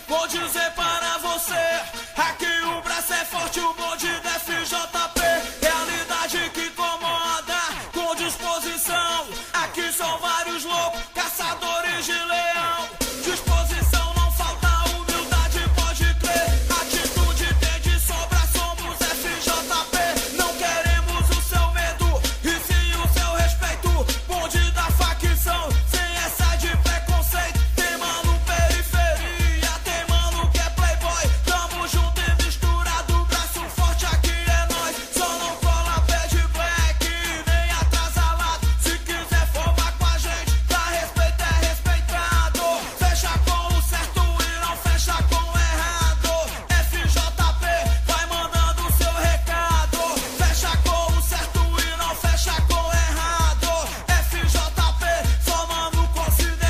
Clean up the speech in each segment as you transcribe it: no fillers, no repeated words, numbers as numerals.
vou dizer para você. Aqui o braço é forte, o bonde da FJP. Realidade que incomoda, com disposição. Aqui são vários loucos, caçadores de leão. Disposição não falta, humildade pode crer. Atitude tem de sobra, somos FJP. Não queremos o seu medo, e sim o seu respeito. Bonde da facção, sem essa de preconceito. Tem mano periferia, tem mano que é playboy. Tamo junto e misturado, braço forte, aqui é nós. Só não cola pé de black, nem atrasalado. Se quiser formar com a gente, dá respeito, é respeitado. Fecha com o certo e não fecha com o errado. FJP, vai mandando o seu recado. Fecha com o certo e não fecha com o errado. FJP, só mano considerado.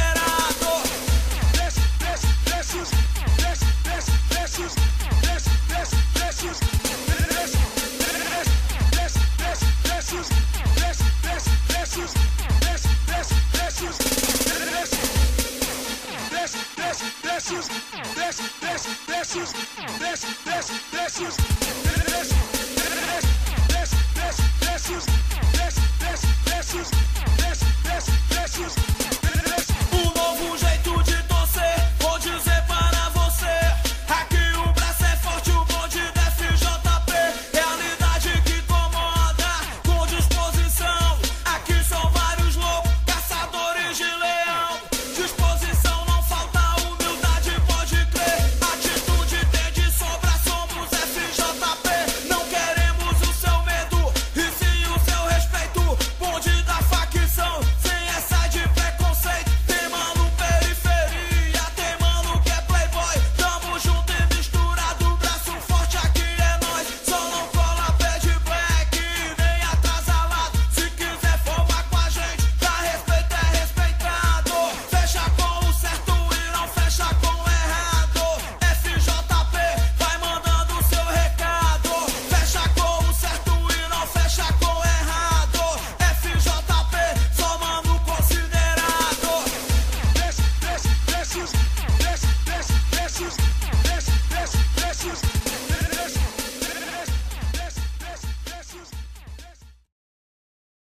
Um novo jeito de torcer, vou dizer para você. Aqui o braço é forte, o bonde da FJP. Realidade que incomoda, com disposição. Aqui são vários loucos, caçadores de leão. Disposição não falta, humildade pode crer. Atitude tem de sobra, somos FJP. Não queremos o seu medo, e sim o seu respeito. Bonde da facção, sem essa de preconceito. Tem mano periferia, tem mano que é playboy. Tamo junto e misturado, braço forte, aqui é nós. Só não cola pé de black, nem atrasalado. Se quiser formar com a gente, dá respeito, é respeitado. Fecha com o certo e não fecha com o errado. FJP, vai mandando o seu recado. Fecha com o certo e não fecha com o errado. FJP, só mano considerado.